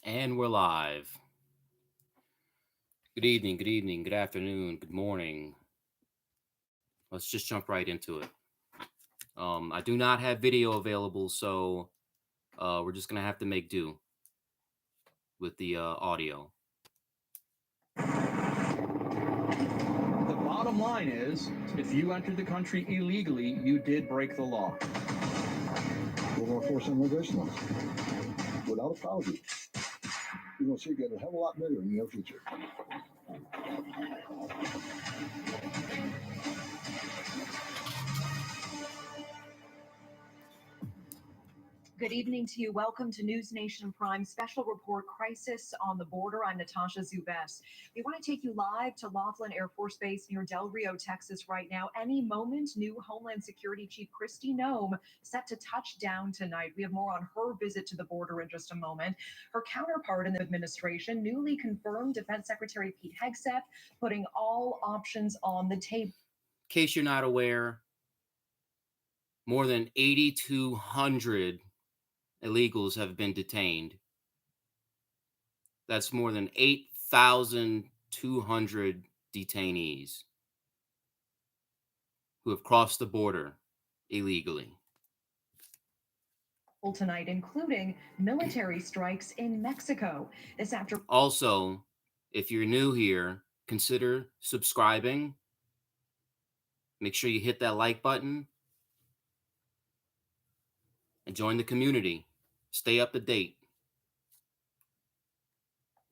And we're live. Good evening, good afternoon, good morning. Let's just jump right into it. I do not have video available, so we're just gonna have to make do with the audio. The bottom line is, if you entered the country illegally, you did break the law. We're going to force immigration laws without apology. You're going to see it get a hell of a lot better in the near future. Good evening to you. Welcome to News Nation Prime Special Report Crisis on the Border. I'm Natasha Zubes. We want to take you live to Laughlin Air Force Base near Del Rio, Texas right now. Any moment, new Homeland Security Chief Kristi Noem set to touch down tonight. We have more on her visit to the border in just a moment. Her counterpart in the administration, newly confirmed Defense Secretary Pete Hegseth, putting all options on the table. In case you're not aware, more than 8,200 illegals have been detained. That's more than 8,200 detainees who have crossed the border illegally. Tonight, including military strikes in Mexico. This after Also, if you're new here, consider subscribing. Make sure you hit that like button and join the community. Stay up to date.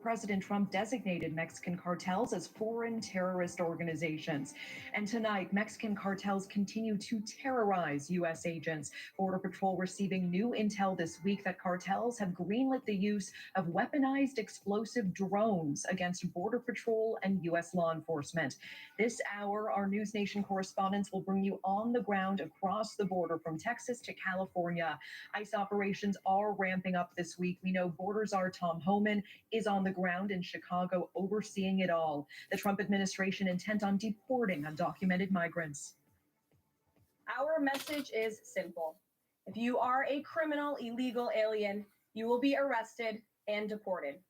President Trump designated Mexican cartels as foreign terrorist organizations. And tonight, Mexican cartels continue to terrorize U.S. agents. Border Patrol receiving new intel this week that cartels have greenlit the use of weaponized explosive drones against Border Patrol and U.S. law enforcement. This hour, our News Nation correspondents will bring you on the ground across the border from Texas to California. ICE operations are ramping up this week. We know Border Czar Tom Homan is on the ground in Chicago overseeing it all. The Trump administration intent on deporting undocumented migrants. Our message is simple. If you are a criminal, illegal alien, you will be arrested and deported.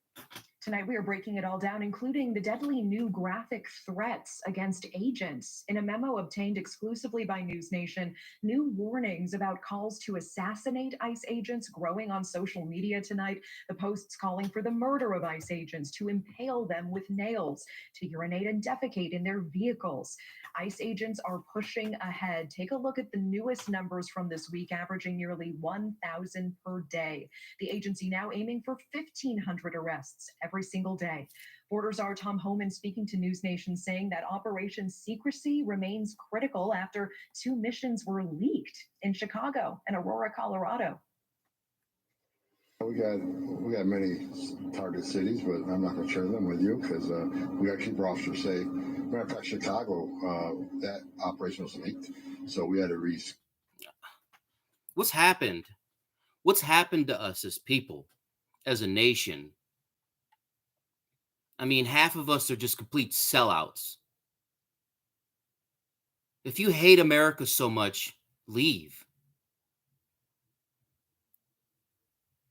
Tonight, we are breaking it all down, including the deadly new graphic threats against agents. In a memo obtained exclusively by News Nation, new warnings about calls to assassinate ICE agents growing on social media tonight. The posts calling for the murder of ICE agents, to impale them with nails, to urinate and defecate in their vehicles. ICE agents are pushing ahead. Take a look at the newest numbers from this week, averaging nearly 1,000 per day. The agency now aiming for 1,500 arrests every single day. Border Czar Tom Homan speaking to News Nation, saying that Operation Secrecy remains critical after two missions were leaked in Chicago and Aurora, Colorado. We got many target cities, but I'm not going to share them with you because we got to keep our officers safe. Matter of fact, Chicago, that operation was leaked, so we had to What's happened? What's happened to us as people, as a nation? I mean, half of us are just complete sellouts. If you hate America so much, leave.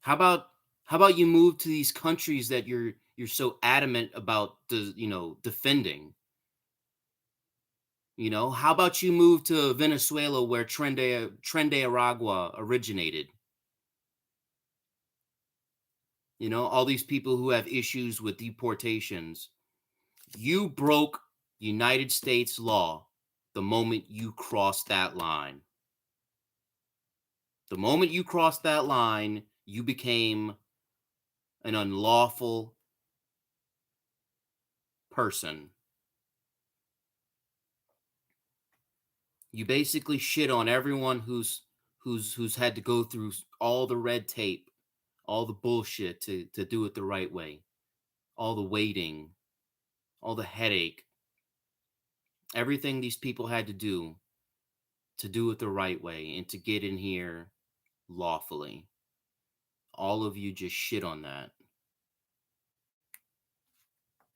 How about you move to these countries that you're so adamant about defending? How about you move to Venezuela where Tren de Aragua originated? All these people who have issues with deportations. You broke United States law the moment you crossed that line. The moment you crossed that line, you became an unlawful person. You basically shit on everyone who's had to go through all the red tape, all the bullshit to do it the right way, all the waiting, all the headache, everything these people had to do it the right way and to get in here lawfully. All of you just shit on that.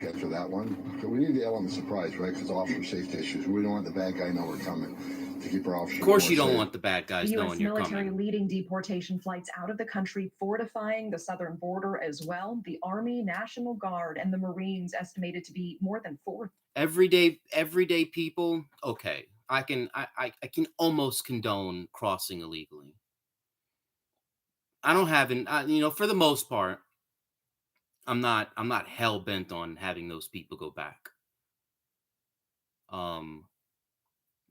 capture that one. So we need the element of surprise, right? Because officer safety issues. We don't want the bad guy know we're coming. to keep our officers. Of course, more you don't safe. want the bad guys The U.S. knowing you're military coming. leading deportation flights out of the country, fortifying the southern border as well. The Army, National Guard, and the Marines estimated to be more than 4. Everyday people. Okay, I can almost condone crossing illegally. I don't have for the most part, I'm not hell bent on having those people go back.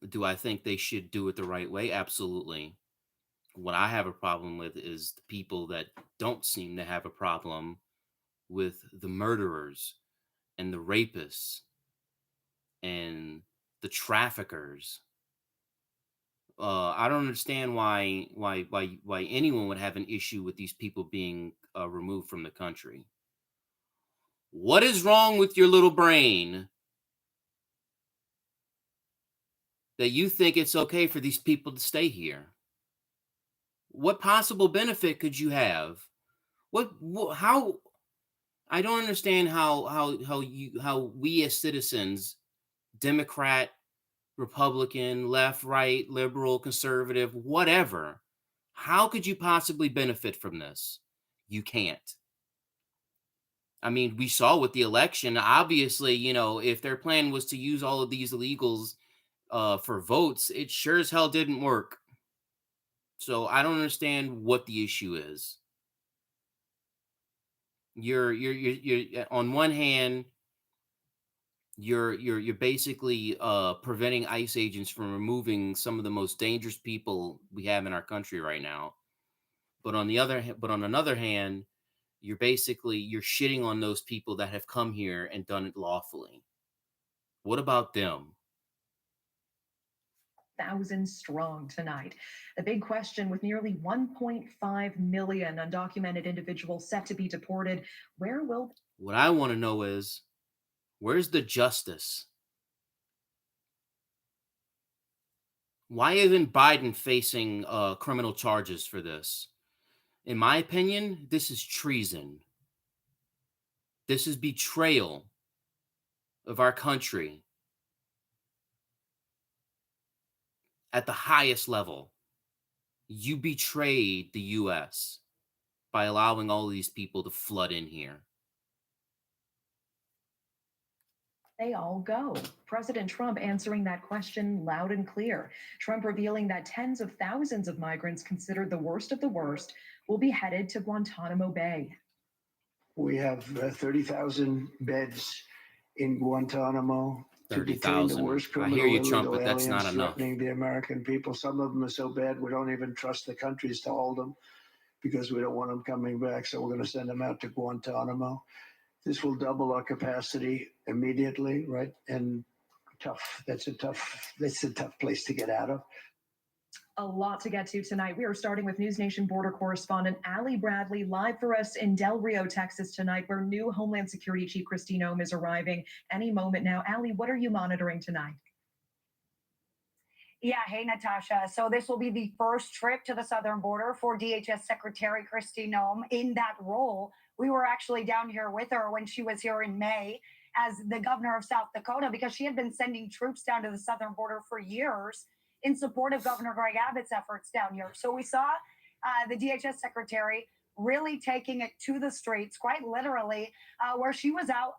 Do I think they should do it the right way? Absolutely. What I have a problem with is the people that don't seem to have a problem with the murderers and the rapists and the traffickers. I don't understand why anyone would have an issue with these people being removed from the country. What is wrong with your little brain that you think it's okay for these people to stay here? What possible benefit could you have? How? I don't understand how we as citizens, Democrat, Republican, left, right, liberal, conservative, whatever, how could you possibly benefit from this? You can't. I mean, we saw with the election, obviously, if their plan was to use all of these illegals for votes, it sure as hell didn't work. So I don't understand what the issue is. You're on one hand, you're basically preventing ICE agents from removing some of the most dangerous people we have in our country right now. But on another hand, you're shitting on those people that have come here and done it lawfully. What about them? 1,000 strong tonight. The big question, with nearly 1.5 million undocumented individuals set to be deported, what I want to know is, where's the justice? Why isn't Biden facing criminal charges for this? In my opinion, this is treason. This is betrayal of our country at the highest level. You betrayed the U.S. by allowing all these people to flood in here. They all go? President Trump answering that question loud and clear. Trump revealing that tens of thousands of migrants considered the worst of the worst will be headed to Guantanamo Bay. We have 30,000 beds in Guantanamo to detain the 30,000. worst I criminal hear you, Trump, illegal but that's aliens not enough. threatening the American people. Some of them are so bad we don't even trust the countries to hold them because we don't want them coming back. So we're going to send them out to Guantanamo. This will double our capacity immediately, right? And that's a tough place to get out of. A lot to get to tonight. We are starting with News Nation border correspondent Ali Bradley live for us in Del Rio, Texas tonight, where new Homeland Security Chief Kristi Noem is arriving any moment now. Ali, what are you monitoring tonight? Yeah, hey, Natasha. So this will be the first trip to the southern border for DHS Secretary Kristi Noem in that role. We were actually down here with her when she was here in May as the governor of South Dakota, because she had been sending troops down to the southern border for years in support of Governor Greg Abbott's efforts down here. So we saw the DHS secretary really taking it to the streets, quite literally, where she was out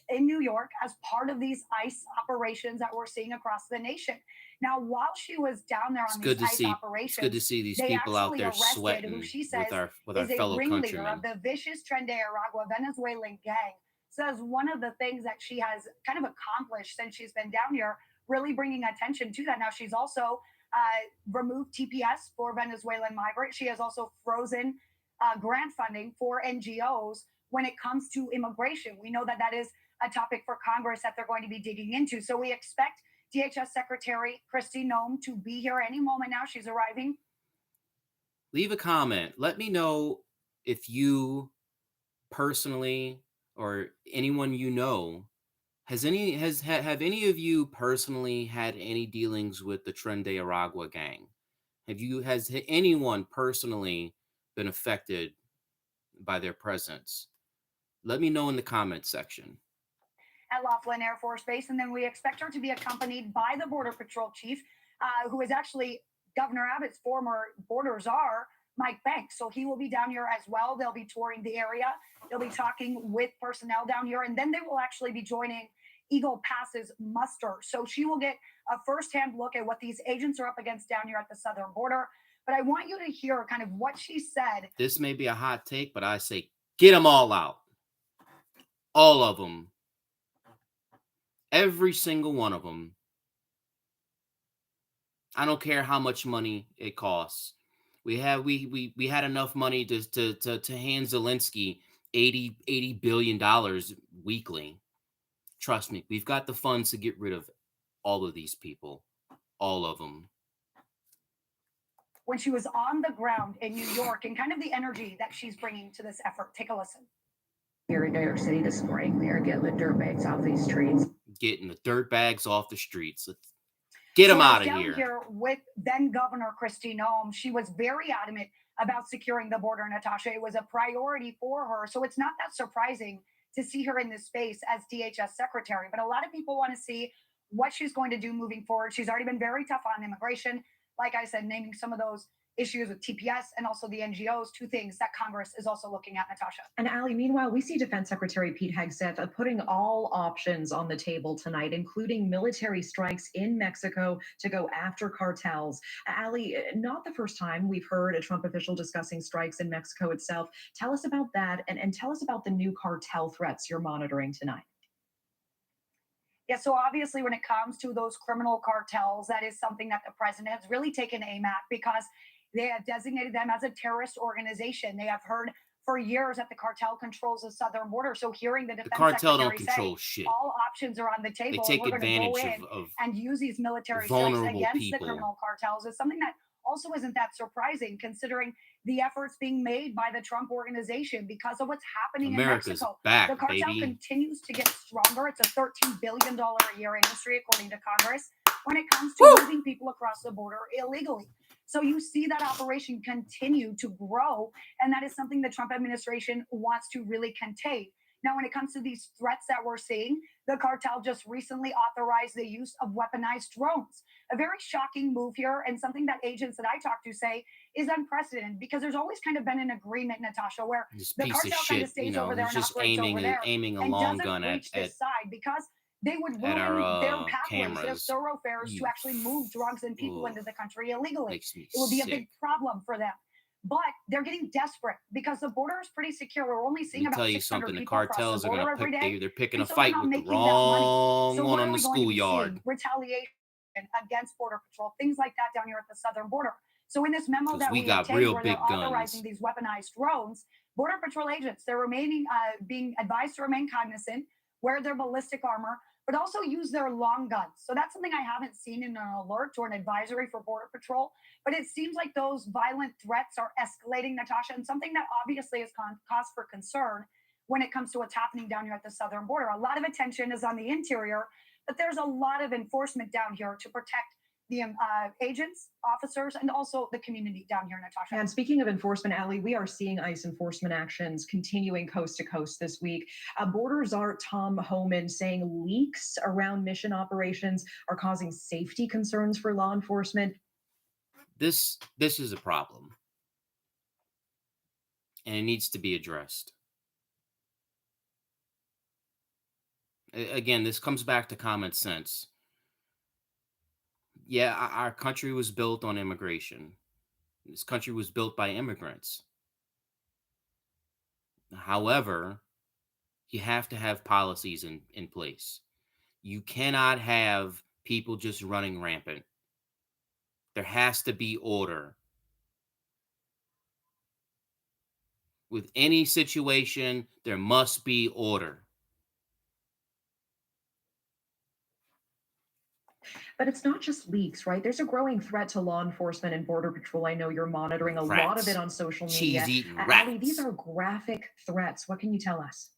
in New York as part of these ICE operations that we're seeing across the nation. Now, while she was down there on these ICE operations, it's good to see these people out there sweating who she says with our is a fellow ringleader countrymen. of the vicious Tren de Aragua Venezuelan gang. Says one of the things that she has kind of accomplished since she's been down here, really bringing attention to that. Now, she's also removed TPS for Venezuelan migrants. She has also frozen grant funding for NGOs when it comes to immigration. We know that that is a topic for Congress that they're going to be digging into. So we expect DHS Secretary Kristi Noem to be here any moment now. She's arriving. Leave a comment. Let me know if you personally or anyone you know have any of you personally had any dealings with the Tren de Aragua gang? Has anyone personally been affected by their presence? Let me know in the comments section. At Laughlin Air Force Base, and then we expect her to be accompanied by the Border Patrol chief, who is actually Governor Abbott's former border czar, Mike Banks. So he will be down here as well. They'll be touring the area. They'll be talking with personnel down here, and then they will actually be joining Eagle Pass's muster. So she will get a firsthand look at what these agents are up against down here at the southern border. But I want you to hear kind of what she said. This may be a hot take, but I say get them all out. All of them. Every single one of them. I don't care how much money it costs. We had enough money to hand Zelensky $80 billion weekly. Trust me, we've got the funds to get rid of all of these people. All of them. When she was on the ground in New York and kind of the energy that she's bringing to this effort. Take a listen. Here in New York City this morning, we are getting the dirtbags off these streets. Getting the dirtbags off the streets. Let's get them out of here. Here with then Governor Kristi Noem, she was very adamant about securing the border, Natasha. It was a priority for her. So it's not that surprising to see her in this space as DHS secretary. But a lot of people want to see what she's going to do moving forward. She's already been very tough on immigration. Like I said, naming some of those issues with TPS and also the NGOs, two things that Congress is also looking at, Natasha. And Ali, meanwhile, we see Defense Secretary Pete Hegseth putting all options on the table tonight, including military strikes in Mexico to go after cartels. Ali, not the first time we've heard a Trump official discussing strikes in Mexico itself. Tell us about that, and tell us about the new cartel threats you're monitoring tonight. Yeah, so obviously when it comes to those criminal cartels, that is something that the president has really taken aim at because they have designated them as a terrorist organization. They have heard for years that the cartel controls the southern border. So hearing the defense cartel secretary don't control say shit. All options are on the table. They take and we're advantage going to go in of and use these military strikes vulnerable against people. the criminal cartels is something that also isn't that surprising considering the efforts being made by the Trump organization because of what's happening America's in Mexico. back, the cartel baby. continues to get stronger. It's a $13 billion a year industry, according to Congress, when it comes to moving people across the border illegally. So you see that operation continue to grow, and that is something the Trump administration wants to really contain. Now, when it comes to these threats that we're seeing, the cartel just recently authorized the use of weaponized drones. A very shocking move here, and something that agents that I talk to say is unprecedented because there's always kind of been an agreement, Natasha, where This the piece cartel of kind shit, of stays you know, over there he's and just operates over there aiming a and long doesn't gun reach at this side because they would ruin our, their pathways, their cameras. thoroughfares You to actually move drugs and people Ooh. into the country illegally. Makes me It would be sick. a big problem for them. But they're getting desperate because the border is pretty secure. We're only Let seeing me about tell you 600 something. The people across cartels the are border gonna every pick. day. They're picking And a so they're fight not with the making that money. wrong So one when on are the we going to be schoolyard. seeing retaliation against Border Patrol, things like that down here at the southern border? So in this memo 'Cause that we we got obtained real where they're big guns. authorizing these weaponized drones, Border Patrol agents, they're remaining being advised to remain cognizant, wear their ballistic armor, but also use their long guns. So that's something I haven't seen in an alert or an advisory for Border Patrol. But it seems like those violent threats are escalating, Natasha, and something that obviously is cause for concern when it comes to what's happening down here at the southern border. A lot of attention is on the interior, but there's a lot of enforcement down here to protect the agents, officers, and also the community down here, Natasha. And speaking of enforcement, Ali, we are seeing ICE enforcement actions continuing coast to coast this week. Border Czar Tom Homan saying leaks around mission operations are causing safety concerns for law enforcement. This is a problem, and it needs to be addressed. Again, this comes back to common sense. Yeah, our country was built on immigration. This country was built by immigrants. However, you have to have policies in place. You cannot have people just running rampant. There has to be order. With any situation, there must be order. But it's not just leaks, right? There's a growing threat to law enforcement and Border Patrol. I know you're monitoring a lot of it on social media. Cheese-eating Ali, these rats. are graphic threats. What can you tell us?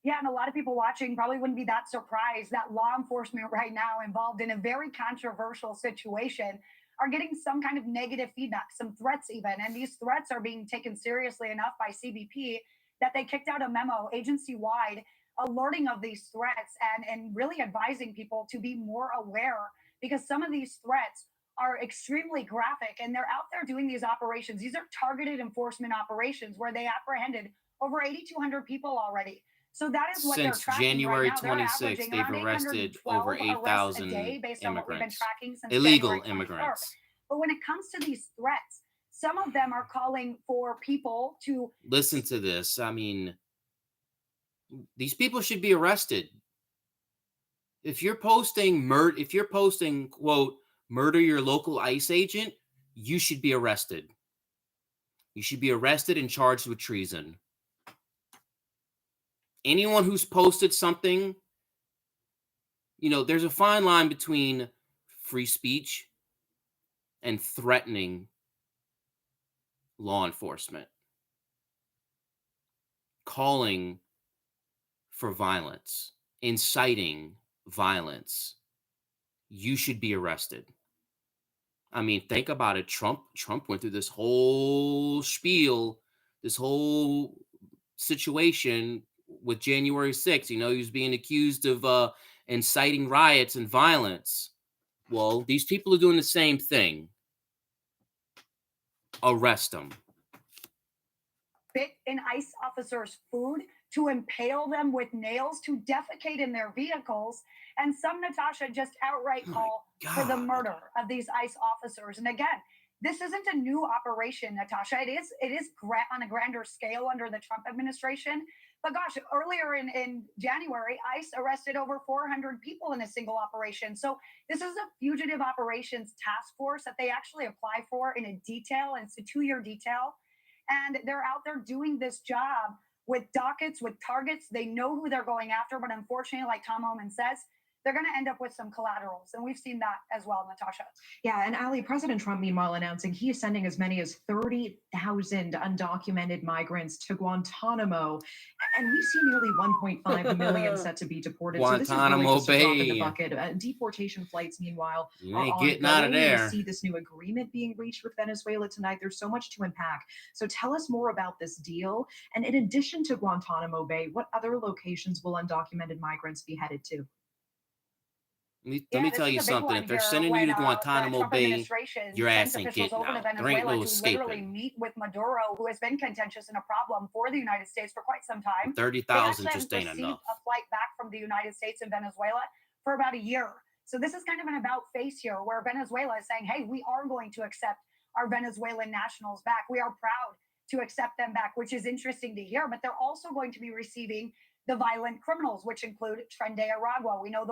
Yeah, and a lot of people watching probably wouldn't be that surprised that law enforcement right now involved in a very controversial situation are getting some kind of negative feedback, some threats even. And these threats are being taken seriously enough by CBP that they kicked out a memo agency wide alerting of these threats and really advising people to be more aware because some of these threats are extremely graphic and they're out there doing these operations. These are targeted enforcement operations where they apprehended over 8,200 people already. So that is what they're Since tracking January right now. They're 26th, averaging they've around arrested 812 over arrests a day 8,000 based on what we've been immigrants, tracking since illegal January 23rd. immigrants. But when it comes to these threats, some of them are calling for people to Listen to this. I mean, these people should be arrested. If you're posting quote murder your local ICE agent, you should be arrested. You should be arrested and charged with treason. Anyone who's posted something, there's a fine line between free speech and threatening law enforcement, calling for violence, inciting violence. You should be arrested. I mean, think about it. Trump went through this whole spiel, this whole situation with January 6th. He was being accused of inciting riots and violence. Well, these people are doing the same thing. Arrest them. spit in ICE officers' food, to impale them with nails, to defecate in their vehicles, and some, Natasha, just outright call for the murder of these ICE officers. And again, this isn't a new operation, Natasha. It is on a grander scale under the Trump administration. But gosh, earlier in January, ICE arrested over 400 people in a single operation. So this is a fugitive operations task force that they actually apply for in a detail, and it's a 2-year detail. And they're out there doing this job with dockets, with targets. They know who they're going after, but unfortunately, like Tom Homan says, they're going to end up with some collaterals. And we've seen that as well, Natasha. Yeah, and Ali, President Trump, meanwhile, announcing he is sending as many as 30,000 undocumented migrants to Guantanamo. And we see nearly 1.5 million set to be deported. So this is really just a drop in the bucket. Deportation flights, meanwhile, You are ain't ongoing. getting out of there. We see this new agreement being reached with Venezuela tonight. There's so much to unpack. So tell us more about this deal. And in addition to Guantanamo Bay, what other locations will undocumented migrants be headed to? Let me tell you something. If they're sending you to Guantanamo Bay, your ass ain't getting out. There ain't no escaping. Meet with Maduro, who has been contentious and a problem for the United States for quite some time. 30,000 just ain't enough. A flight back from the United States and Venezuela for about a year. So this is kind of an about face here, where Venezuela is saying, hey, we are going to accept our Venezuelan nationals back. We are proud to accept them back, which is interesting to hear. But they're also going to be receiving the violent criminals, which include Tren de Aragua. We know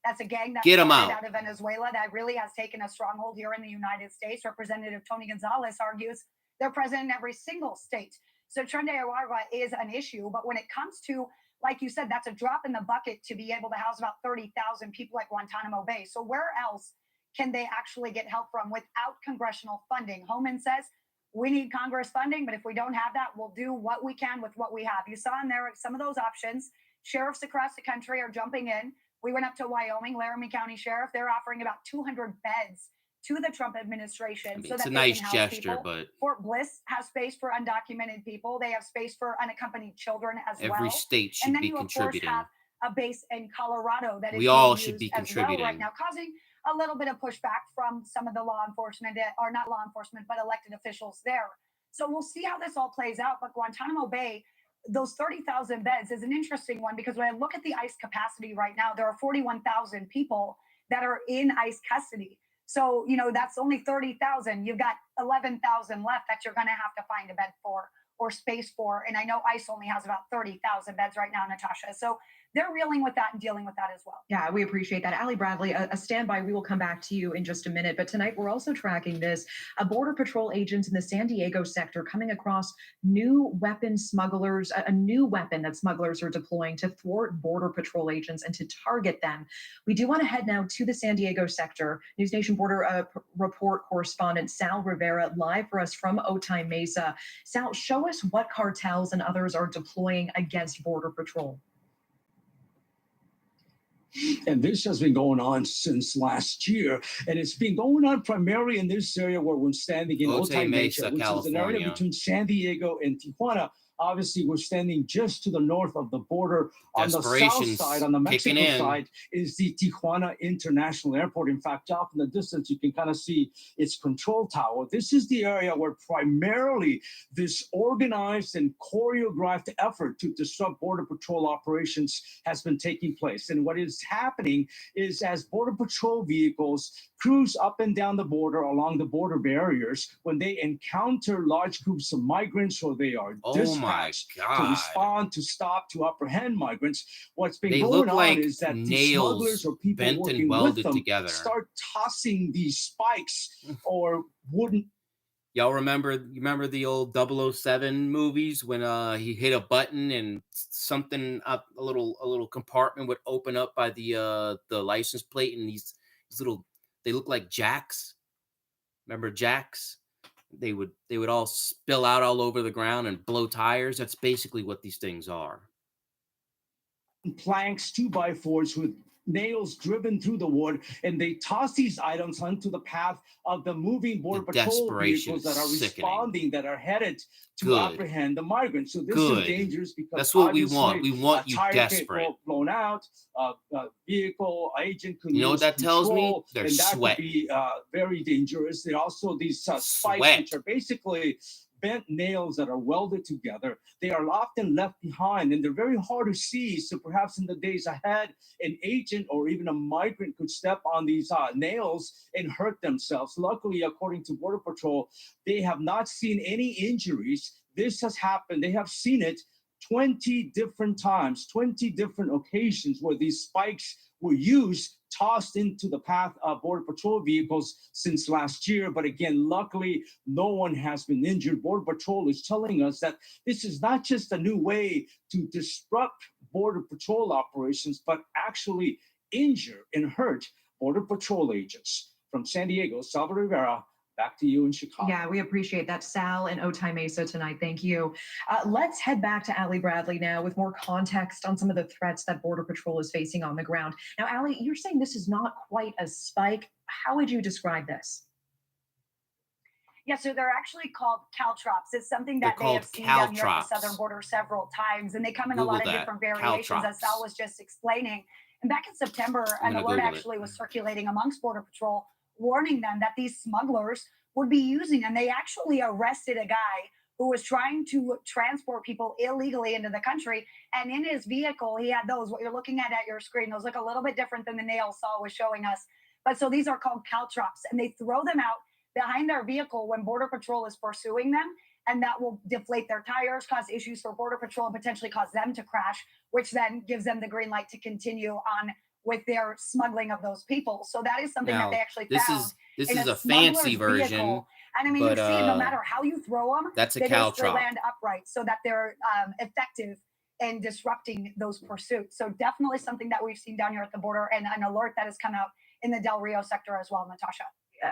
that's a gang that started out of Venezuela that really has taken a stronghold here in the United States. Representative Tony Gonzalez argues they're present in every single state. So Tren de Aragua is an issue. But when it comes to, like you said, that's a drop in the bucket to be able to house about 30,000 people at Guantanamo Bay. So where else can they actually get help from without congressional funding? Homan says, we need Congress funding, but if we don't have that, we'll do what we can with what we have. You saw in there some of those options. Sheriffs across the country are jumping in. We went up to Wyoming, Laramie County Sheriff. They're offering about 200 beds to the Trump administration. It's a nice gesture, but Fort Bliss has space for undocumented people. They have space for unaccompanied children as well. Every state should be contributing. Of course, have a base in Colorado that we all should be contributing right now, causing a little bit of pushback from some of the law enforcement, or not law enforcement, but elected officials there. So we'll see how this all plays out. But Guantanamo Bay, those 30,000 beds is an interesting one, because when I look at the ICE capacity right now, there are 41,000 people that are in ICE custody. So, that's only 30,000. You've got 11,000 left that you're going to have to find a bed for or space for. And I know ICE only has about 30,000 beds right now, Natasha. So they're reeling with that and dealing with that as well. Yeah, we appreciate that. Ali Bradley, a standby. We will come back to you in just a minute. But tonight, we're also tracking this. Border Patrol agents in the San Diego sector coming across new weapon smugglers, a new weapon that smugglers are deploying to thwart Border Patrol agents and to target them. We do want to head now to the San Diego sector. News Nation Border Report correspondent Sal Rivera live for us from Otay Mesa. Sal, show us what cartels and others are deploying against Border Patrol. And this has been going on since last year. And it's been going on primarily in this area where we're standing in Otay Mesa, which is an area between San Diego and Tijuana, Obviously, we're standing just to the north of the border. On the south Desperation's side, on the kicking Mexico in. side, is the Tijuana International Airport. In fact, off in the distance, you can kind of see its control tower. This is the area where primarily this organized and choreographed effort to disrupt Border Patrol operations has been taking place. And what is happening is as Border Patrol vehicles cruise up and down the border along the border barriers, when they encounter large groups of migrants or they are Oh my dispatched to God. respond, to stop, to apprehend migrants, what's been They going look on like is that the nails smugglers or people bent and working with welded them together. start tossing these spikes or wooden Y'all remember the old 007 movies when he hit a button and something up a little compartment would open up by the license plate, and these little, they look like jacks. Remember jacks? They would all spill out all over the ground and blow tires. That's basically what these things are. planks, 2x4s with nails driven through the wood, and they toss these items onto the path of the moving Border The Patrol desperation vehicles that are is sickening. responding, that are headed to Good. apprehend the migrants. So this Good. is dangerous because That's what we want. obviously We want a you tire desperate. get blown out, a vehicle agent could You know what lose that tells me? control, They're and that sweating. could be very dangerous. There are also these spikes, Sweat. which are basically bent nails that are welded together. They are often left behind and they're very hard to see. So perhaps in the days ahead, an agent or even a migrant could step on these nails and hurt themselves. Luckily, according to Border Patrol, they have not seen any injuries. This has happened. They have seen it 20 different times, 20 different occasions where these spikes were used, tossed into the path of Border Patrol vehicles since last year. But again, luckily, no one has been injured. Border Patrol is telling us that this is not just a new way to disrupt Border Patrol operations, but actually injure and hurt Border Patrol agents. From San Diego, Salvador Rivera, back to you in Chicago. Yeah, we appreciate that, Sal and Otay Mesa tonight. Thank you. Let's head back to Allie Bradley now with more context on some of the threats that Border Patrol is facing on the ground. Now, Allie, you're saying this is not quite a spike. How would you describe this? Yeah, so they're actually called caltrops. It's something They're that they have called seen down here at caltrops. the southern border several times, and they come in a Google lot of that. different variations, as Sal Caltrops. was just explaining. And back in September, I'm an gonna alert Google it. actually was circulating amongst Border Patrol, warning them that these smugglers would be using, and they actually arrested a guy who was trying to transport people illegally into the country. And in his vehicle, he had those, what you're looking at your screen, those look a little bit different than the nail Saul was showing us. But so these are called caltrops, and they throw them out behind their vehicle when Border Patrol is pursuing them. And that will deflate their tires, cause issues for Border Patrol, and potentially cause them to crash, which then gives them the green light to continue on with their smuggling of those people. So that is something that Now, they actually this found. is in a smuggler's fancy version, vehicle. And I mean, but you see, no matter how you throw them, that's a they just caltrop. land upright so that they're effective in disrupting those pursuits. So definitely something that we've seen down here at the border, and an alert that has come out in the Del Rio sector as well, Natasha.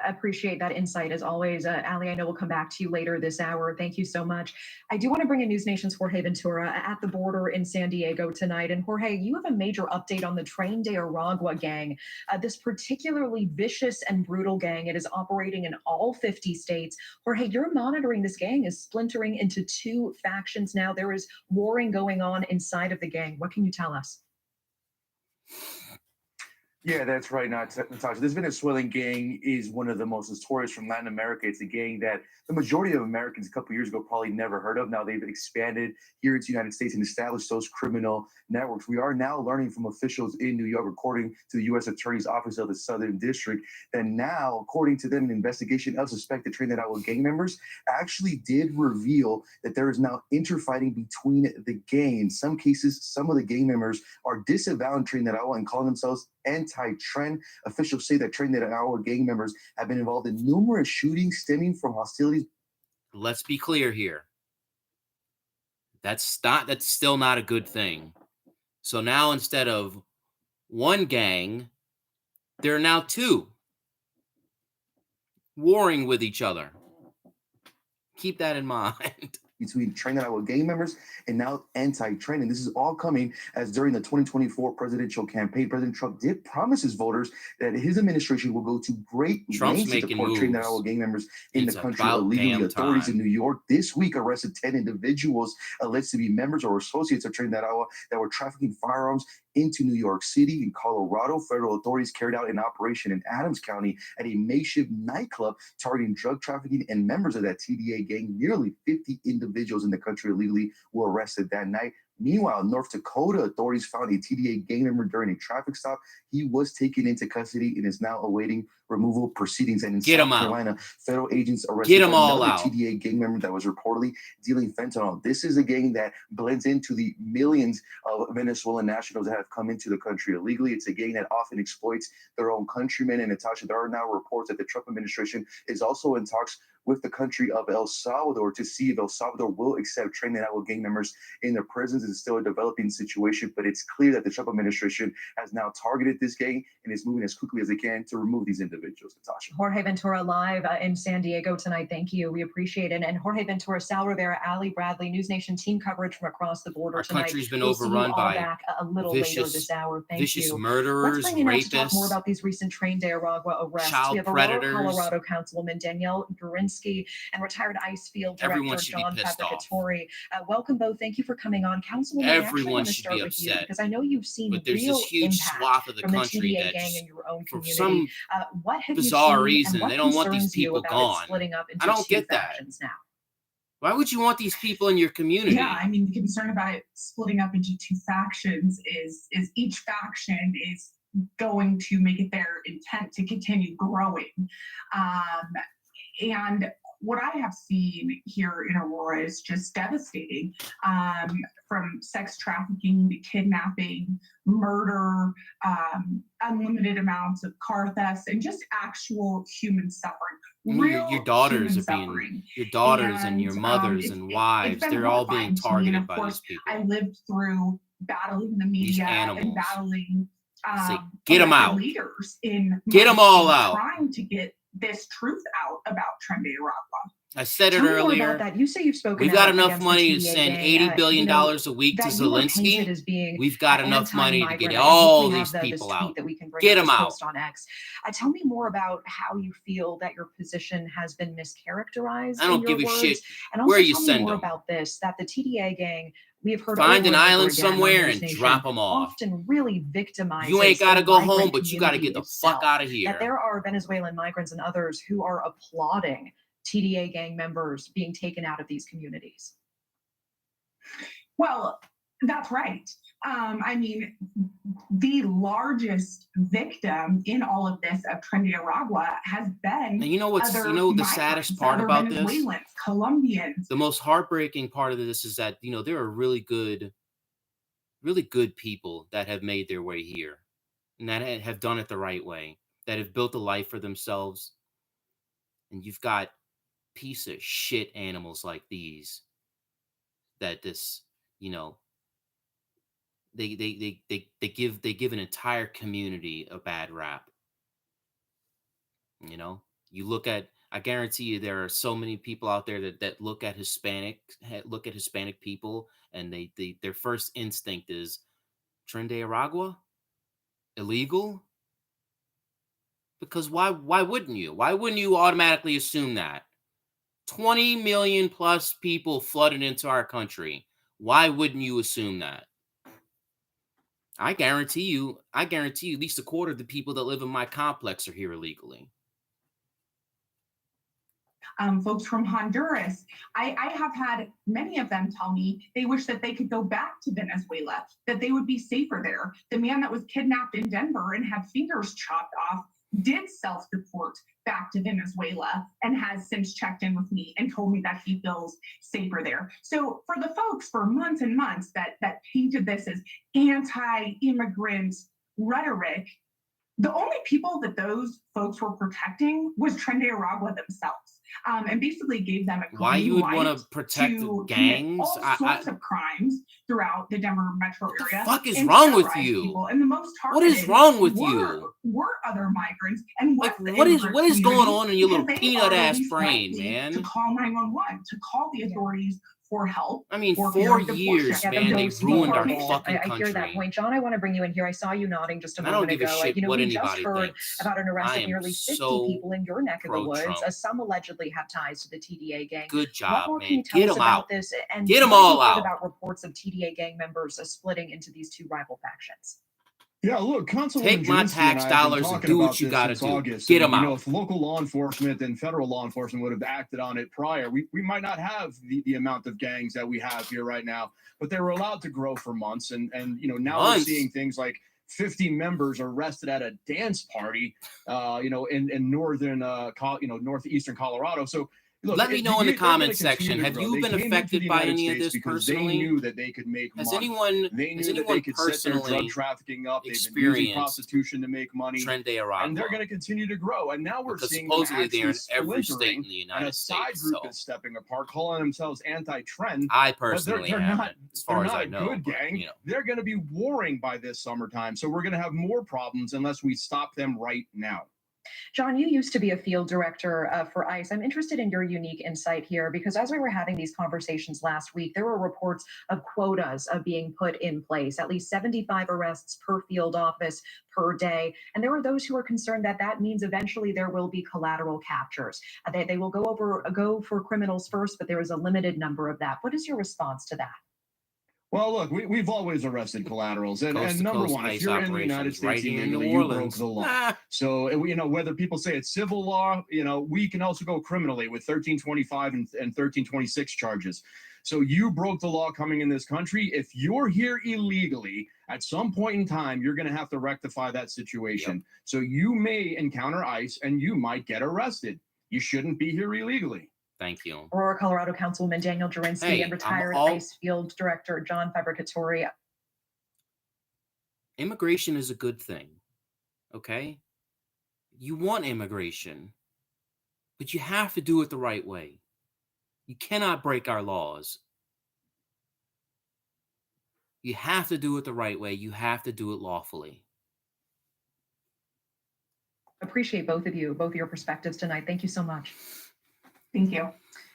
Appreciate that insight as always. Allie, I know we'll come back to you later this hour. Thank you so much. I do want to bring in News Nation's Jorge Ventura at the border in San Diego tonight. And Jorge, you have a major update on the Tren de Aragua gang, this particularly vicious and brutal gang. It is operating in all 50 states. Jorge, you're monitoring this gang is splintering into two factions now. There is warring going on inside of the gang. What can you tell us? Yeah, that's right, Natasha. This Venezuelan gang is one of the most notorious from Latin America. It's a gang that the majority of Americans a couple years ago probably never heard of. Now they've expanded here into the United States and established those criminal networks. We are now learning from officials in New York, according to the U.S. Attorney's Office of the Southern District, that now, according to them, an investigation of suspected Tren de Aragua gang members actually did reveal that there is now interfighting between the gang. In some cases, some of the gang members are disavowing Tren de Aragua and calling themselves anti-Tren. Officials say that Tren de Aragua gang members have been involved in numerous shootings stemming from hostilities. Let's be clear here. That's still not a good thing. So now instead of one gang, there are now two warring with each other. Keep that in mind. between Train That Iowa gang members and now anti-training. This is all coming as during the 2024 presidential campaign, President Trump did promise his voters that his administration will go to great Trump's lengths to making deport Train That moves. Iowa gang members in It's the country about illegally. damn Authorities time. in New York this week arrested 10 individuals alleged to be members or associates of Train That Iowa that were trafficking firearms into New York City. In Colorado, federal authorities carried out an operation in Adams County at a makeshift nightclub targeting drug trafficking and members of that TDA gang. Nearly 50 individuals in the country illegally were arrested that night. Meanwhile, North Dakota authorities found a TDA gang member during a traffic stop. He was taken into custody and is now awaiting removal proceedings. And in Get South him out. Carolina, federal agents arrested Get 'em all another out. TDA gang member that was reportedly dealing fentanyl. This is a gang that blends into the millions of Venezuelan nationals that have come into the country illegally. It's a gang that often exploits their own countrymen. And Natasha, there are now reports that the Trump administration is also in talks with the country of El Salvador to see if El Salvador will accept Train That Iowa gang members in their prisons. It's still a developing situation, but it's clear that the Trump administration has now targeted this gang and is moving as quickly as they can to remove these individuals. Natasha. Jorge Ventura live in San Diego tonight. Thank you. We appreciate it. And Jorge Ventura, Sal Rivera, Ali Bradley, News Nation team coverage from across the border Our tonight. country's been We'll see you overrun all by back a little later vicious, this hour. Thank vicious you. murderers, Let's bring in now to talk more rapists, about these recent Train de Aragua arrests. child We have predators. Aurora, Colorado Councilwoman Danielle Durinsky and retired ICE Field Director Everyone should be John pissed off. Fabricatore. Welcome both. Thank you for coming on. Councilwoman, I actually Everyone want to should start be with you upset. because I know you've seen But there's real this huge impact swath of the from the country TDA that gang just, in your own for community. some What have bizarre you seen reason, and what they don't want these concerns you people about gone. it splitting up into I don't two get that. factions now? Why would you want these people in your community? Yeah, I mean, the concern about it splitting up into two factions is each faction is going to make it their intent to continue growing. And what I have seen here in Aurora is just devastating, from sex trafficking to kidnapping, murder, unlimited amounts of car thefts, and just actual human suffering. I mean, Real your daughters human are being, suffering. your daughters and your And, mothers it's- and it's wives, been they're all being horrifying to me. And targeted of by course, these I people. lived through battling the media animals. and battling Say, get 'em elected out. leaders in Get 'em my all state out. trying to get this truth out about Train de Aragua. I said it Tell me more about earlier. that. You say you've spoken We've got out enough against the money to TDA send gang, $80 billion a week to that you were painted Zelensky. as being We've got enough money to anti-migrant. get I hope all we have these this people tweet out. that we can bring Get up, 'em this out. post on X. Tell me more about how you feel that your position has been mischaracterized. I don't in your give a words, shit and also where you tell me send more them. about this, that the TDA gang, we have heard Find over an and over island again on somewhere News and Nation, drop them off. often really victimizes You ain't got to the go home, migrant but you got to community get the itself. fuck out of That here. there are Venezuelan migrants and others who are applauding TDA gang members being taken out of these communities. Well, that's right. I mean, the largest victim in all of this of Train de Aragua has been And you know what's, other you know the migrants, saddest part other about this? Venezuelans, Colombians. The most heartbreaking part of this is that, you know, there are really good people that have made their way here and that have done it the right way, that have built a life for themselves. And you've got piece of shit animals like these that this, you know, they give an entire community a bad rap. You know, you look at, I guarantee you there are so many people out there that look at Hispanic people and their first instinct is Train de Aragua? Illegal? Because why wouldn't you? Why wouldn't you automatically assume that? 20 million plus people flooded into our country. Why wouldn't you assume that? I guarantee you at least a quarter of the people that live in my complex are here illegally. Folks from Honduras. I have had many of them tell me they wish that they could go back to Venezuela, that they would be safer there. The man that was kidnapped in Denver and had fingers chopped off did self-deport back to Venezuela and has since checked in with me and told me that he feels safer there. So for the folks for months and months that painted this as anti-immigrant rhetoric, the only people that those folks were protecting was Train de Aragua themselves, and basically gave them a Why you would want light to protect to gangs? commit all sorts of crimes throughout the Denver metro area. Fuck is and wrong with terrorize you? people. And the most What is targeted wrong with were- you? Were other migrants and Like, the what is immigrant going community, on in your little because they peanut are ass least brain, likely man? To call 911, to call the authorities for help. I mean, or if you're 4 in divorce, years, check man, they those ruined our people. fucking I hear that country. point. John, I want to bring you in here. I saw you nodding just a I don't moment give a ago. shit You know, what we just anybody heard thinks. about an arrest I of am nearly 50 so people in your neck of the woods. pro-Trump. Some allegedly have ties to the TDA gang. Good What job, more can man. you tell Get us them about out. this? And Get 'em what have all you heard out. about reports of TDA gang members splitting into these two rival factions? Yeah, look, Councilwoman Take my Juicy tax and I have been dollars and talking do what about you this gotta since do. August. Get and, 'em you know, out. if local law enforcement and federal law enforcement would have acted on it prior, we might not have the amount of gangs that we have here right now. But they were allowed to grow for months, and you know, now we're seeing things like 50 members arrested at a dance party, you know, in northern, northeastern Colorado. So. Look, Let me know in the they're gonna comment continue section. to Have grow. you They been came into affected the by United any of States this because they personally? knew that they could make Has money. anyone They knew that anyone they could set their drug personally trafficking up. They've been using experienced prostitution to make money, Tren de and they're Aragua? going to continue to grow. And now we're Because seeing them supposedly they're actually in every state splintering, in the and United a side States. group So is stepping apart, calling themselves anti-trend. I But they're personally they're haven't, not as they're far as not I a know. good But gang. you know, They're going to be warring by this summertime. So we're going to have more problems unless we stop them right now. John, you used to be a field director for ICE. I'm interested in your unique insight here because as we were having these conversations last week, there were reports of quotas being put in place, at least 75 arrests per field office per day. And there were those who were concerned that that means eventually there will be collateral captures. They will go for criminals first, but there is a limited number of that. What is your response to that? Well, look, we've always arrested collaterals, and coast to number coast one, if ICE you're in the United operations States right here in New illegally, you broke Orleans. the law. Ah, So you know whether people say it's civil law, you know we can also go criminally with 1325 and 1326 charges. So you broke the law coming in this country. If you're here illegally, at some point in time, you're going to have to rectify that situation. So you may encounter ICE, and you might get arrested. You shouldn't be here illegally. thank you. Aurora, Colorado Councilwoman Daniel Jurinsky Hey, and I'm retired all ICE Field Director John Fabricatori. immigration is a good thing. Okay? You want immigration, but you have to do it the right way. You cannot break our laws. You have to do it the right way. You have to do it lawfully. Appreciate both of you, both of your perspectives tonight. Thank you so much. Thank you.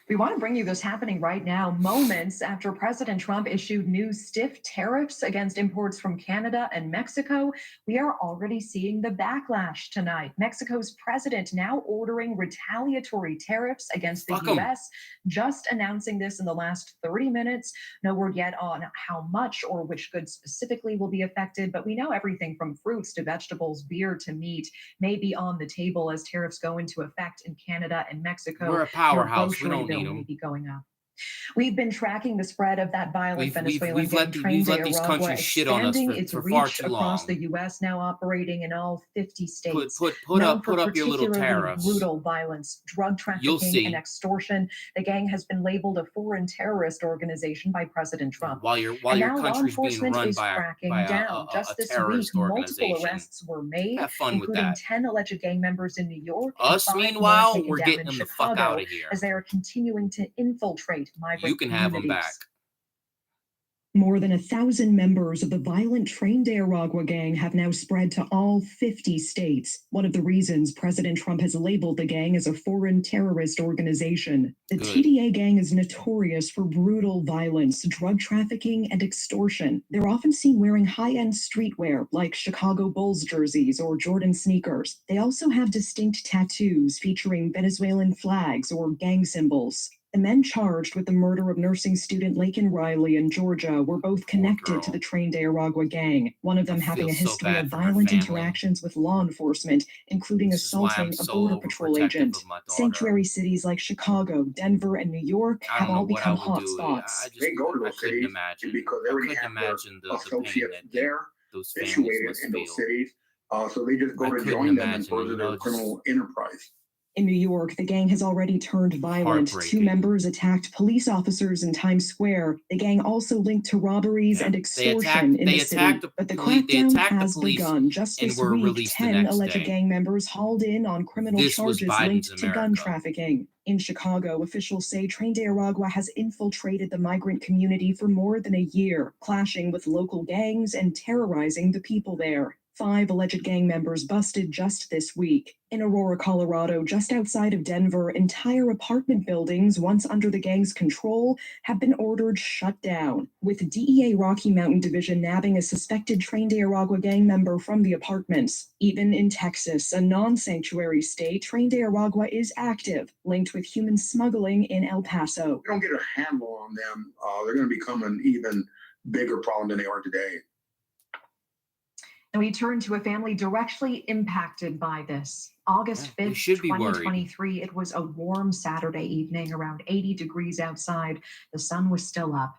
We want to bring you this happening right now, moments after President Trump issued new stiff tariffs against imports from Canada and Mexico. We are already seeing the backlash tonight. Mexico's president now ordering retaliatory tariffs against the Fuck 'em. U.S., just announcing this in the last 30 minutes. No word yet on how much or which goods specifically will be affected, but we know everything from fruits to vegetables, beer to meat may be on the table as tariffs go into effect in Canada and Mexico. We're a Your powerhouse. We grocery don't bill need may them. be going up. We've been tracking the spread of that violent Venezuelan We've gang let Tren we've de let these Aragua, countries shit on us expanding its for far reach too across long. the U.S., now operating in all 50 Put states. put Known put for up your little particularly tariffs. brutal violence, drug You'll trafficking, see. and extortion, the gang has been labeled a foreign terrorist organization by President Trump. While your And now law country's being enforcement run is by cracking a down. Just this week, terrorist multiple organization. arrests were made, Have fun with including that. 10 alleged gang members in New York and Us, 5 more meanwhile, taken we're down getting in them the fuck Chicago out of here. as they are continuing to infiltrate migrant You can have them communities. back. More than 1,000 members of the violent Tren de Aragua gang have now spread to all 50 states. One of the reasons President Trump has labeled the gang as a foreign terrorist organization. The Good. TDA gang is notorious for brutal violence, drug trafficking, and extortion. They're often seen wearing high-end streetwear like Chicago Bulls jerseys or Jordan sneakers. They also have distinct tattoos featuring Venezuelan flags or gang symbols. The men charged with the murder of nursing student Laken Riley in Georgia were both connected to the Tren de Aragua gang, one of them having a feel so history bad of for her violent family. interactions with law enforcement, including This is why I'm assaulting a so Border Patrol overprotective agent. of my daughter. Sanctuary cities like Chicago, Denver, and New York I have don't know all what I become would do. hotspots. They go to I those couldn't cities imagine. because they I already couldn't have their imagine the pain associates that there those families situated must in those feel. cities. So they just go I to couldn't join them and imagine, further you their know, criminal enterprise. In New York, the gang has already turned violent. 2 Heartbreaking. members attacked police officers in Times Square. The gang also linked to robberies and extortion in the city. But the crackdown has begun. Just and this were week, released the 10 next alleged day. gang members hauled in on criminal This was charges Biden's linked to gun America. trafficking. In Chicago, officials say Tren de Aragua has infiltrated the migrant community for more than a year, clashing with local gangs and terrorizing the people there. 5 alleged gang members busted just this week. In Aurora, Colorado, just outside of Denver, entire apartment buildings, once under the gang's control, have been ordered shut down, with DEA Rocky Mountain Division nabbing a suspected Tren de Aragua gang member from the apartments. Even in Texas, a non-sanctuary state, Tren de Aragua is active, linked with human smuggling in El Paso. We don't get a handle on them, they're going to become an even bigger problem than they are today. And we turn to a family directly impacted by this. August Yeah, we 5th, should be worried. 2023, it was a warm Saturday evening, around 80 degrees outside. The sun was still up.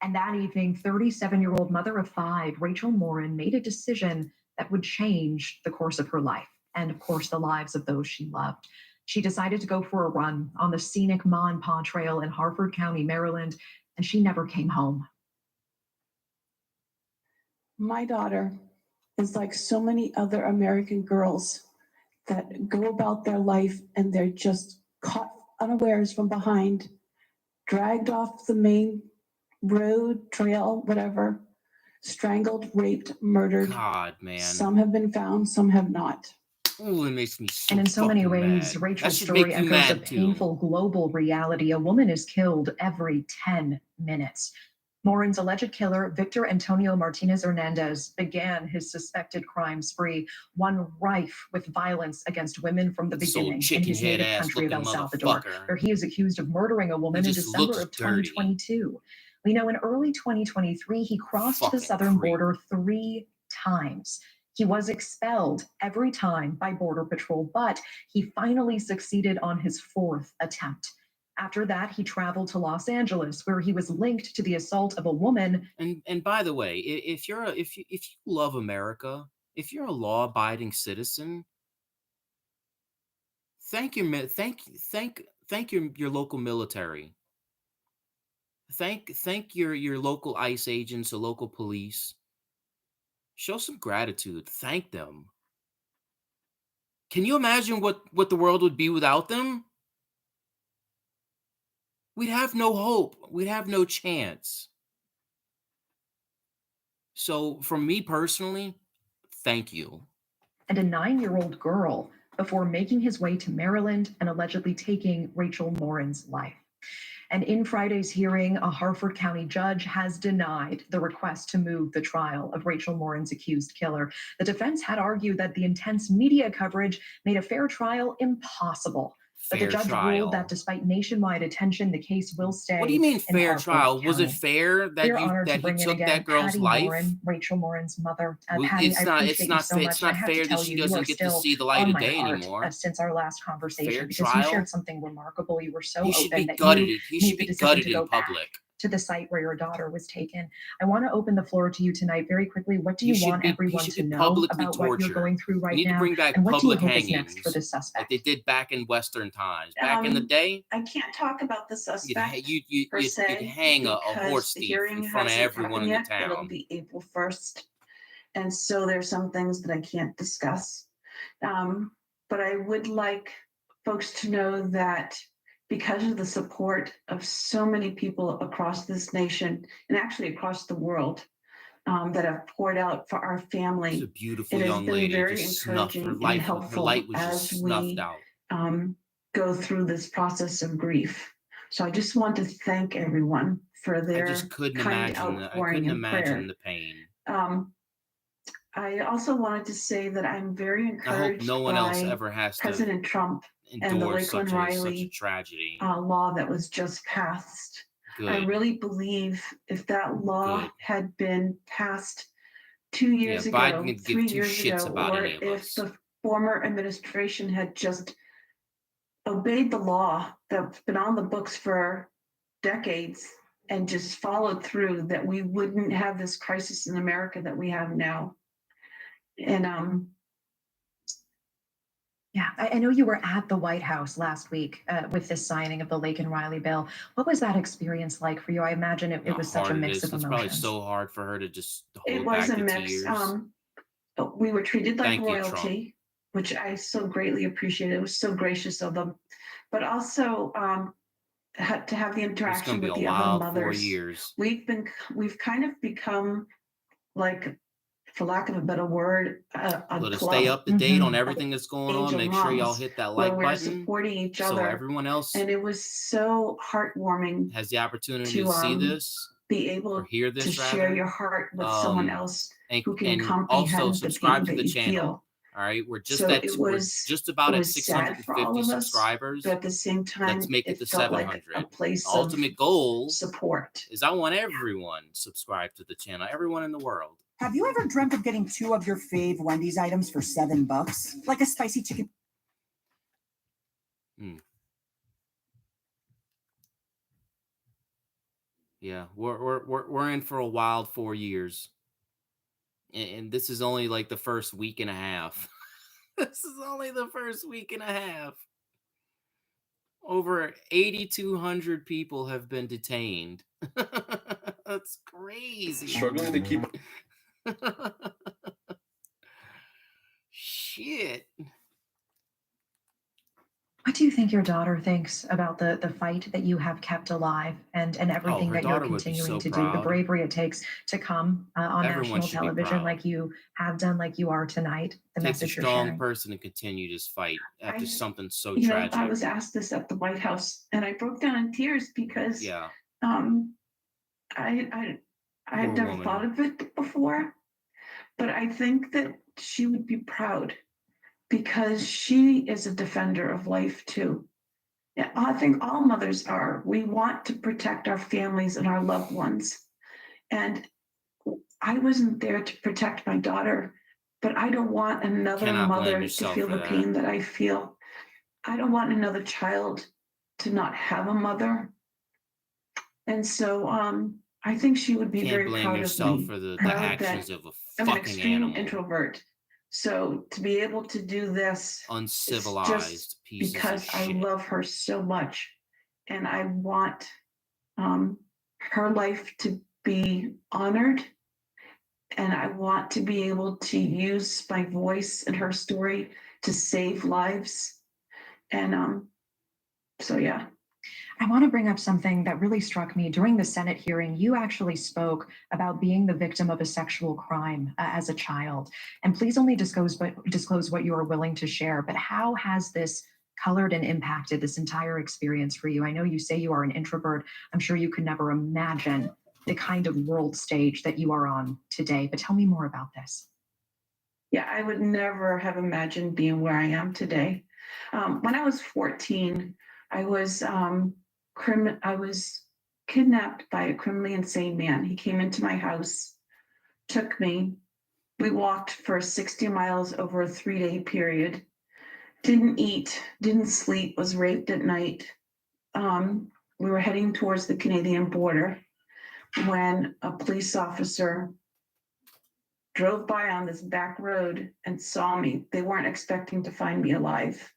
And that evening, 37-year-old mother of 5, Rachel Morin, made a decision that would change the course of her life and, of course, the lives of those she loved. She decided to go for a run on the scenic Ma and Pa Trail in Harford County, Maryland, and she never came home. My daughter is like so many other American girls that go about their life and they're just caught unawares from behind, dragged off the main road, trail, whatever, strangled, raped, murdered. God, man. Some have been found, some have not. Oh, it makes me so And in so many fucking ways, mad. Rachel's That should story make you echoes a mad too. painful global reality. A woman is killed every 10 minutes. Morin's alleged killer, Victor Antonio Martinez Hernandez, began his suspected crime spree, one rife with violence against women from the This old beginning in chicken his head native ass country of El looking Salvador, motherfucker. where he is accused of murdering a woman He in just December looks of dirty. 2022. We know in early 2023, he crossed the Fucking southern creep. border 3 times. He was expelled every time by Border Patrol, but he finally succeeded on his 4th attempt. After that, he traveled to Los Angeles, where he was linked to the assault of a woman. And by the way, if you love America, if you're a law-abiding citizen, thank your local military. Thank your local ICE agents or local police. Show some gratitude. Thank them. Can you imagine what the world would be without them? We'd have no hope. We'd have no chance. So, for me personally, thank you. And a 9-year-old girl before making his way to Maryland and allegedly taking Rachel Morin's life. And in Friday's hearing, a Harford County judge has denied the request to move the trial of Rachel Morin's accused killer. The defense had argued that the intense media coverage made a fair trial impossible. But the Fair judge trial. ruled that despite nationwide attention, the case will stay. What do you mean in fair Harford trial? Was it County. fair that We're honored to he bring in took again that girl's Patty life? Morin, Rachel Morin's mother. Well, Patty, it's I not appreciate you so much. it's not I have to fair tell that she you, you are doesn't get to still see the light on of my day heart, anymore. since our last conversation, Fair because trial? you shared something remarkable. You were so He should open be that gutted. you He made should the be decision gutted to go in back public. to the site where your daughter was taken. I want to open the floor to you tonight very quickly. What do He you should want be everyone to know publicly about what you're tortured. going through We right need to now? bring back And what do you public hope is next for hangings the suspect? like they did back in Western times. Back in the day, I can't talk about the you'd suspect you'd se hang a because horse the thief hearing in front of hasn't everyone happened in the yet. It'll town. be April 1st. And so there's some things that I can't discuss. But I would like folks to know that because of the support of so many people across this nation and actually across the world that have poured out for our She's a family, beautiful it has young been lady. very Just snuffed her encouraging and life. Her helpful light was just as snuffed we out. go through this process of grief. So I just want to thank everyone for I their just couldn't kind imagine. I outpouring couldn't and prayer. imagine the pain. I also wanted to say that I'm very I hope encouraged no one else by ever has to President Trump and the endure Lakeland such a Riley tragedy. law that was just passed. I Good. really believe if that law Good. had been passed 2 Yeah, years Biden ago, could 3 give two years shits ago, about or any of if us. the former administration had just obeyed the law that's been on the books for decades and just followed through, that we wouldn't have this crisis in America that we have now. And Yeah, I know you were at the White House last week with this signing of the Laken Riley bill. What was that experience like for you? I imagine it How was such a hard it mix is. of It's probably emotions. so hard for her to just it hold was back a the mix. tears. We were treated like Thank you, Trump. royalty, which I so greatly appreciated. It was so gracious of them, but also had to have the It's interaction gonna be with a the other wild 4 mothers. years. We've kind of become like for lack of a better word, a So to club stay up to date on Mhm. everything that's going on, Angel make sure y'all Moms hit that where like we're button supporting each so other. everyone else And it was so heartwarming has the opportunity to to see this be or able hear to this share rather. your heart with someone else who can And also comprehend the subscribe pain to that the you channel. feel. All right, we're So it we're was just about at sad for all 650 of us, subscribers. but at the same time, Let's make it it to felt like a 700. place The of ultimate goal support. is I want everyone subscribed to the channel, everyone in the world. Have you ever dreamt of getting 2 of your fave Wendy's items for $7? Like a spicy chicken. Yeah, we're in for a wild 4 years. And this is only like the first week and a half. This is only the first week and a half. Over 8,200 people have been detained. That's crazy. Struggling to keep. Shit. What do you think your daughter thinks about the fight that you have kept alive and everything her that you're daughter would be continuing so to do, the proud. bravery it takes to come on Everyone national should be television proud. like you have done, like you are tonight, the Takes a message you're strong sharing? person to continue this fight after something so You know, tragic. I was asked this at the White House, and I broke down in tears because Yeah. I had Poor never woman. thought of it before, but I think that she would be proud because she is a defender of life too. Yeah, I think all mothers are. We want to protect our families and our loved ones. And I wasn't there to protect my daughter, but I don't want another Cannot blame mother to yourself feel for the that. pain that I feel. I don't want another child to not have a mother. And so I think she would be Can't very blame proud yourself of me. for the proud actions that of a I'm an fucking extreme animal. introvert. So to be able to do this is Uncivilized just pieces of because I shit. love her so much. And I want her life to be honored. And I want to be able to use my voice and her story to save lives. And so, yeah. I want to bring up something that really struck me during the Senate hearing. You actually spoke about being the victim of a sexual crime as a child. And please only disclose what you are willing to share. But how has this colored and impacted this entire experience for you? I know you say you are an introvert. I'm sure you could never imagine the kind of world stage that you are on today. But tell me more about this. Yeah, I would never have imagined being where I am today. When I was 14, I was kidnapped by a criminally insane man. He came into my house, took me. We walked for 60 miles over a 3-day period. Didn't eat, didn't sleep, was raped at night. We were heading towards the Canadian border when a police officer drove by on this back road and saw me. They weren't expecting to find me alive.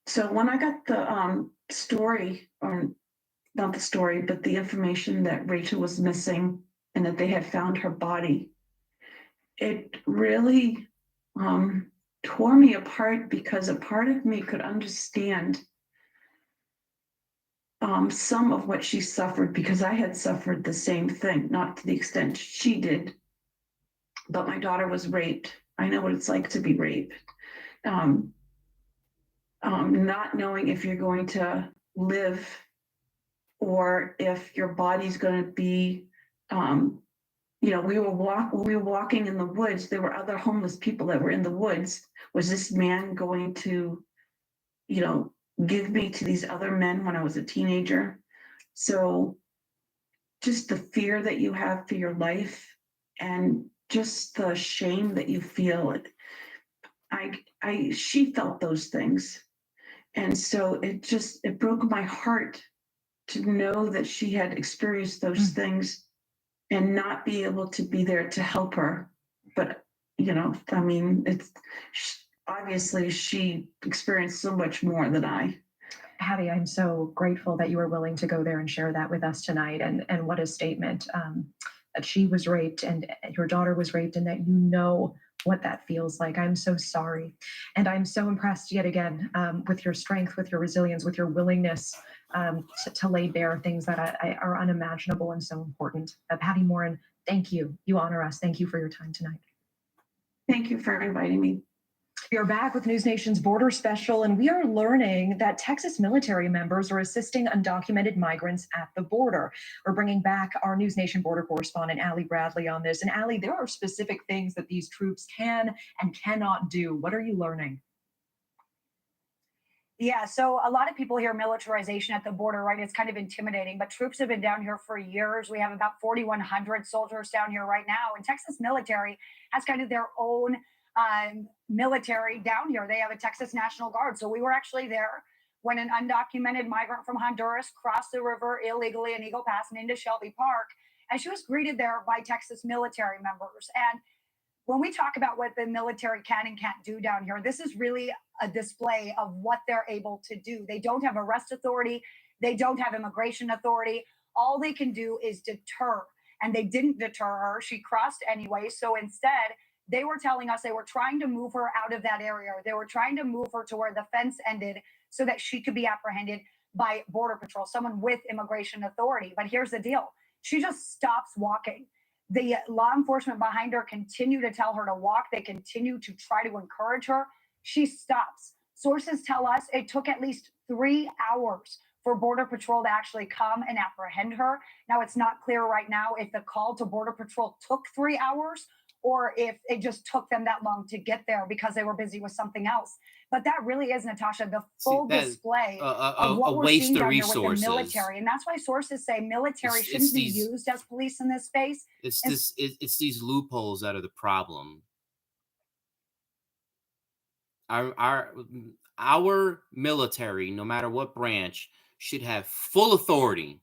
So when I got the story, or not the story, but the information that Rachel was missing and that they had found her body, it really tore me apart because a part of me could understand some of what she suffered because I had suffered the same thing, not to the extent she did, but my daughter was raped. I know what it's like to be raped. Not knowing if you're going to live or if your body's going to be, we were walking in the woods. There were other homeless people that were in the woods. Was this man going to, give me to these other men when I was a teenager? So just the fear that you have for your life and just the shame that you feel. She felt those things. And so it broke my heart to know that she had experienced those things and not be able to be there to help her. But, it's obviously she experienced so much more than I. Hattie, I'm so grateful that you were willing to go there and share that with us tonight. And what a statement that she was raped and your daughter was raped and that you know what that feels like. I'm so sorry. And I'm so impressed yet again with your strength, with your resilience, with your willingness to lay bare things that are unimaginable and so important. Patty Morin, thank you. You honor us. Thank you for your time tonight. Thank you for inviting me. We are back with News Nation's Border Special, and we are learning that Texas military members are assisting undocumented migrants at the border. We're bringing back our News Nation border correspondent, Allie Bradley, on this. And Allie, there are specific things that these troops can and cannot do. What are you learning? Yeah, so a lot of people hear militarization at the border, right? It's kind of intimidating, but troops have been down here for years. We have about 4,100 soldiers down here right now, and Texas military has kind of their own military down here. They have a Texas National Guard. So we were actually there when an undocumented migrant from Honduras crossed the river illegally in Eagle Pass and into Shelby Park, and she was greeted there by Texas military members. And when we talk about what the military can and can't do down here, this is really a display of what they're able to do. They don't have arrest authority, they don't have immigration authority. All they can do is deter. And they didn't deter her. She crossed anyway. So instead, they were telling us they were trying to move her out of that area. They were trying to move her to where the fence ended so that she could be apprehended by Border Patrol, someone with immigration authority. But here's the deal, she just stops walking. The law enforcement behind her continue to tell her to walk. They continue to try to encourage her. She stops. Sources tell us it took at least 3 hours for Border Patrol to actually come and apprehend her. Now, it's not clear right now if the call to Border Patrol took 3 hours or if it just took them that long to get there because they were busy with something else. But that really is, Natasha, the full display of what we're waste seeing of down here with the resources. military. And that's why sources say military It's shouldn't be these- used as police in this space. It's these loopholes that are the problem. Our military, no matter what branch, should have full authority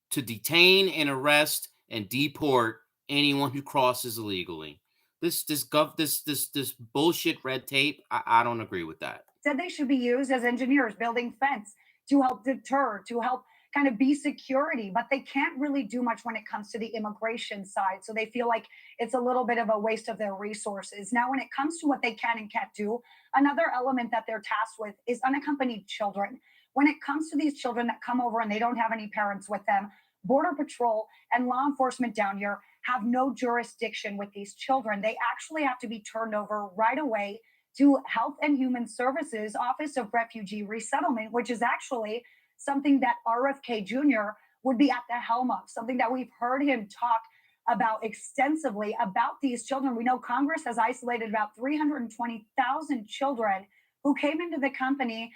to detain and arrest and deport anyone who crosses illegally. This bullshit red tape, I don't agree with that. Said they should be used as engineers building fence to help deter, to help kind of be security, but they can't really do much when it comes to the immigration side. So they feel like it's a little bit of a waste of their resources. Now, when it comes to what they can and can't do, another element that they're tasked with is unaccompanied children. When it comes to these children that come over and they don't have any parents with them, Border Patrol and law enforcement down here have no jurisdiction with these children. They actually have to be turned over right away to Health and Human Services Office of Refugee Resettlement, which is actually something that RFK Jr. would be at the helm of, something that we've heard him talk about extensively about these children. We know Congress has isolated about 320,000 children who came into the country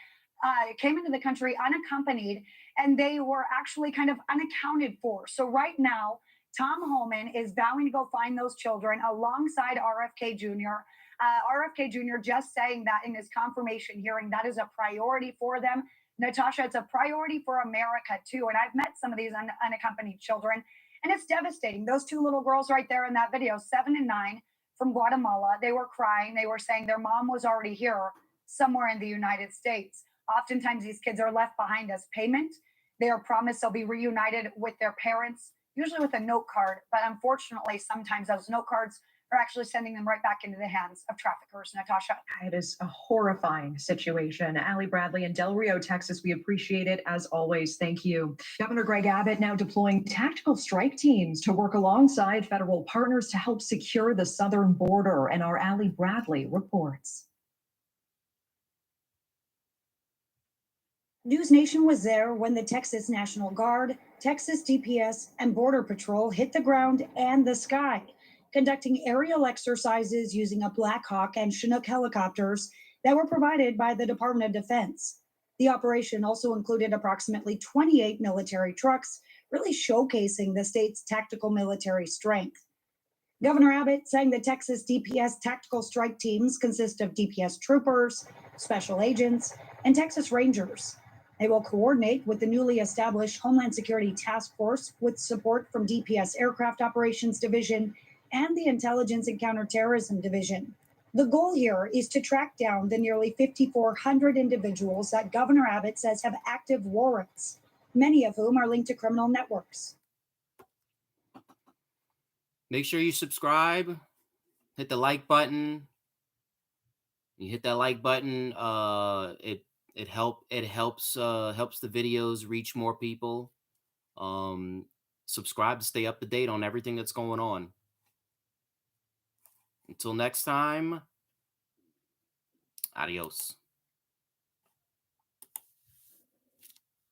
unaccompanied, and they were actually kind of unaccounted for. So right now, Tom Homan is vowing to go find those children alongside RFK Jr. RFK Jr. just saying that in his confirmation hearing, that is a priority for them. Natasha, it's a priority for America too. And I've met some of these unaccompanied children, and it's devastating. Those two little girls right there in that video, 7 and 9 from Guatemala, they were crying. They were saying their mom was already here somewhere in the United States. Oftentimes, these kids are left behind as payment. They are promised they'll be reunited with their parents, usually with a note card. But unfortunately, sometimes those note cards are actually sending them right back into the hands of traffickers, Natasha. It is a horrifying situation. Allie Bradley in Del Rio, Texas, we appreciate it as always. Thank you. Governor Greg Abbott now deploying tactical strike teams to work alongside federal partners to help secure the southern border. And our Allie Bradley reports. News Nation was there when the Texas National Guard, Texas DPS, and Border Patrol hit the ground and the sky, conducting aerial exercises using a Black Hawk and Chinook helicopters that were provided by the Department of Defense. The operation also included approximately 28 military trucks, really showcasing the state's tactical military strength. Governor Abbott saying the Texas DPS tactical strike teams consist of DPS troopers, special agents, and Texas Rangers. They will coordinate with the newly established Homeland Security Task Force with support from DPS Aircraft Operations Division and the Intelligence and Counterterrorism Division. The goal here is to track down the nearly 5,400 individuals that Governor Abbott says have active warrants, many of whom are linked to criminal networks. Make sure you subscribe, hit the like button. You hit that like button, it helps the videos reach more people. Subscribe to stay up to date on everything that's going on. Until next time, adios.